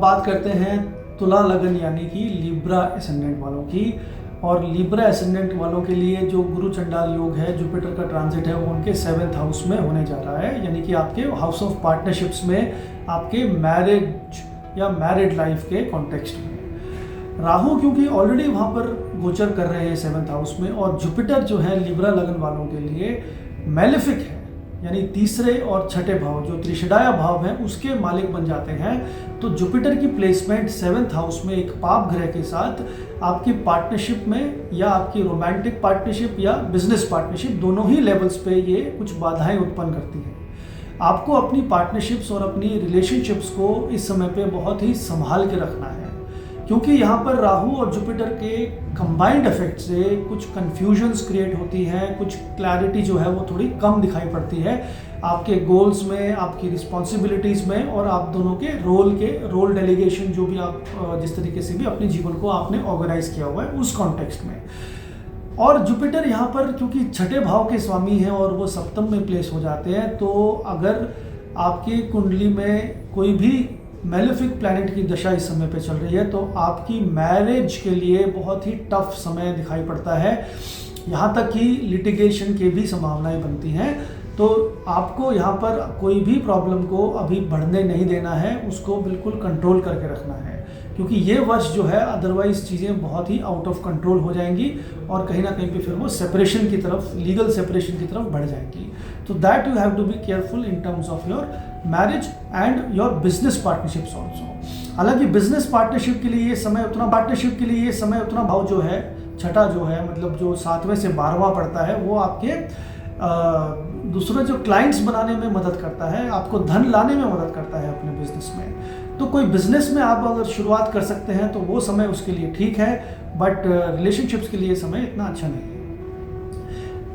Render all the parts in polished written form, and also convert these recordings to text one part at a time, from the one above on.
बात करते हैं तुला लगन यानी कि लिब्रा एसेंडेंट वालों की। और लिब्रा एसेंडेंट वालों के लिए जो गुरु चंडाल योग है, जुपिटर का ट्रांजिट है, वो उनके 7th हाउस में होने जा रहा है, यानी कि आपके हाउस ऑफ पार्टनरशिप्स में, आपके मैरिज या मैरिड लाइफ के कॉन्टेक्स्ट में। राहु क्योंकि ऑलरेडी वहाँ पर गोचर कर रहे हैं 7th हाउस में, और जुपिटर जो है लिब्रा लगन वालों के लिए मैलेफिक है, यानी तीसरे और छठे भाव जो त्रिशदाया भाव है उसके मालिक बन जाते हैं। तो जुपिटर की प्लेसमेंट 7th हाउस में एक पाप ग्रह के साथ आपकी पार्टनरशिप में, या आपकी रोमांटिक पार्टनरशिप या बिजनेस पार्टनरशिप, दोनों ही लेवल्स पे ये कुछ बाधाएं उत्पन्न करती है। आपको अपनी पार्टनरशिप्स और अपनी रिलेशनशिप्स को इस समय पे बहुत ही संभाल के रखना है, क्योंकि यहाँ पर राहु और जुपिटर के कंबाइंड इफेक्ट से कुछ कन्फ्यूजन्स क्रिएट होती हैं, कुछ क्लैरिटी जो है वो थोड़ी कम दिखाई पड़ती है आपके गोल्स में, आपकी रिस्पॉन्सिबिलिटीज़ में, और आप दोनों के रोल डेलीगेशन, जो भी आप जिस तरीके से भी अपने जीवन को आपने ऑर्गेनाइज किया हुआ है उस कॉन्टेक्स्ट में। और जुपिटर यहाँ पर क्योंकि छठे भाव के स्वामी हैं और वो सप्तम में प्लेस हो जाते हैं, तो अगर आपकी कुंडली में कोई भी मैलेफिक प्लैनेट की दशा इस समय पे चल रही है, तो आपकी मैरिज के लिए बहुत ही टफ समय दिखाई पड़ता है, यहाँ तक कि लिटिगेशन की भी संभावनाएं बनती हैं। तो आपको यहाँ पर कोई भी प्रॉब्लम को अभी बढ़ने नहीं देना है, उसको बिल्कुल कंट्रोल करके रखना है, क्योंकि ये वर्ष जो है अदरवाइज चीज़ें बहुत ही आउट ऑफ कंट्रोल हो जाएंगी और कहीं ना कहीं पे फिर वो सेपरेशन की तरफ, लीगल सेपरेशन की तरफ बढ़ जाएंगी। तो that you have to be careful in terms of your marriage and your business partnerships also. हालांकि बिजनेस पार्टनरशिप के लिए ये समय उतना भाव जो है, छठा जो है, मतलब जो 7वें से 12वां पड़ता है, वो आपके दूसरे जो क्लाइंट्स बनाने में मदद करता है, आपको धन लाने में मदद करता है अपने बिजनेस में। तो कोई बिजनेस में आप अगर शुरुआत कर सकते हैं तो वो समय उसके लिए ठीक है, बट रिलेशनशिप्स के लिए समय इतना अच्छा नहीं है।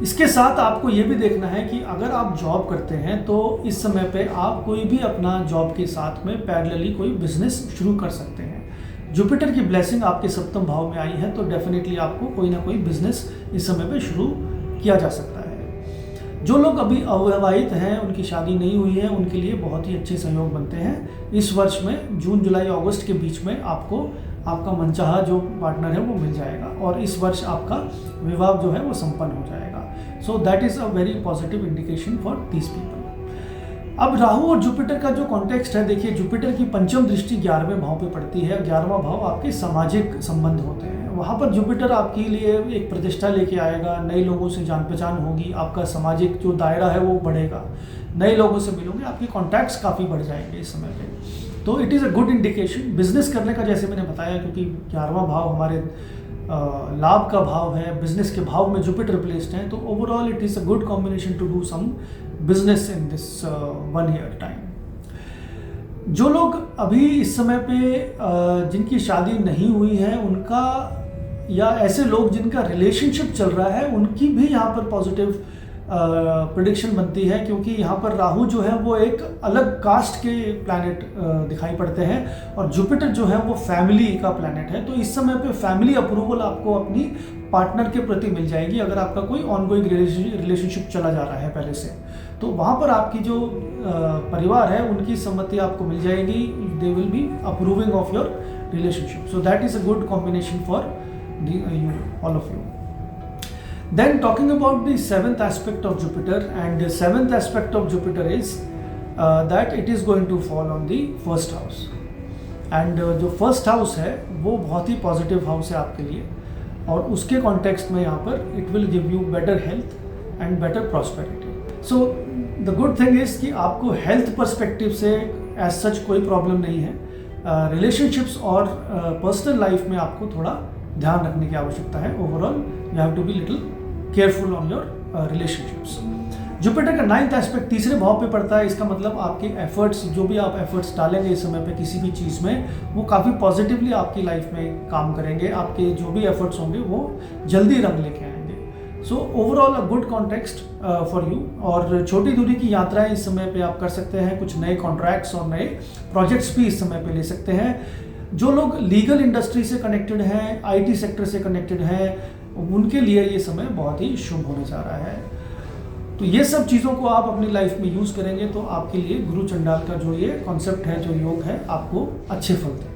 इसके साथ आपको ये भी देखना है कि अगर आप जॉब करते हैं तो इस समय पे आप कोई भी अपना जॉब के साथ में पैरेलली कोई बिजनेस शुरू कर सकते हैं। जुपिटर की ब्लेसिंग आपके सप्तम भाव में आई है, तो डेफिनेटली आपको कोई ना कोई बिजनेस इस समय पे शुरू किया जा सकता है। जो लोग अभी अविवाहित हैं, उनकी शादी नहीं हुई है, उनके लिए बहुत ही अच्छे संयोग बनते हैं इस वर्ष में। जून जुलाई अगस्त के बीच में आपको आपका मनचाहा जो पार्टनर है वो मिल जाएगा, और इस वर्ष आपका विवाह जो है वो संपन्न हो जाएगा। So that is a very positive indication for these people. अब राहु और जुपिटर का जो कॉन्टेक्स्ट है, देखिए जुपिटर की पंचम दृष्टि 11वें भाव पे पड़ती है। 11वां भाव आपके सामाजिक संबंध होते हैं। वहाँ पर जुपिटर आपके लिए एक प्रतिष्ठा लेके आएगा, नए लोगों से जान पहचान होगी, आपका सामाजिक जो दायरा है वो बढ़ेगा, नए लोगों से मिलोगे, आपके कॉन्टैक्ट्स काफ़ी बढ़ जाएंगे इस समय पे। तो it is a good indication business करने का, जैसे मैंने बताया, क्योंकि 11वां भाव हमारे लाभ का भाव है, बिजनेस के भाव में जुपिटर प्लेस्ड है, तो overall it is a good combination to do some business in this 1 year time. जो लोग अभी इस समय पे जिनकी शादी नहीं हुई है उनका, या ऐसे लोग जिनका रिलेशनशिप चल रहा है, उनकी भी यहाँ पर पॉजिटिव प्रेडिक्शन बनती है, क्योंकि यहाँ पर राहु जो है वो एक अलग कास्ट के प्लैनेट दिखाई पड़ते हैं, और जुपिटर जो है वो फैमिली का प्लैनेट है। तो इस समय पे फैमिली अप्रूवल आपको अपनी पार्टनर के प्रति मिल जाएगी, अगर आपका कोई ऑनगोइंग रिलेशनशिप चला जा रहा है पहले से, तो वहाँ पर आपकी जो परिवार है उनकी सम्मति आपको मिल जाएगी। They will be approving of your relationship. So that is a good combination for all of you. Then talking about the 7th aspect of Jupiter, and the 7th aspect of Jupiter is that it is going to fall on the first house, and जो first house है वो बहुत ही positive house है आपके लिए, और उसके context में यहाँ पर it will give you better health and better prosperity. So the good thing is कि आपको health perspective से as such कोई problem नहीं है। relationships और personal life में आपको थोड़ा ध्यान रखने की आवश्यकता है। Overall you have to be little careful on your relationships. Jupiter का 9th एस्पेक्ट तीसरे भाव पे पड़ता है। इसका मतलब आपके एफर्ट्स, जो भी आप एफर्ट्स डालेंगे इस समय पे किसी भी चीज़ में, वो काफ़ी पॉजिटिवली आपकी लाइफ में काम करेंगे। आपके जो भी एफर्ट्स होंगे वो जल्दी रंग लेके आएंगे। So overall a good context for you. और छोटी दूरी की यात्राएं इस समय पे आप कर सकते हैं, कुछ नए कॉन्ट्रैक्ट्स और नए प्रोजेक्ट्स भी इस समय पे ले सकते हैं। जो लोग लीगल इंडस्ट्री से कनेक्टेड हैं, आईटी सेक्टर से कनेक्टेड हैं, उनके लिए ये समय बहुत ही शुभ होने जा रहा है। तो ये सब चीज़ों को आप अपनी लाइफ में यूज़ करेंगे तो आपके लिए गुरु चंडाल का जो ये कॉन्सेप्ट है, जो योग है, आपको अच्छे फल देगा।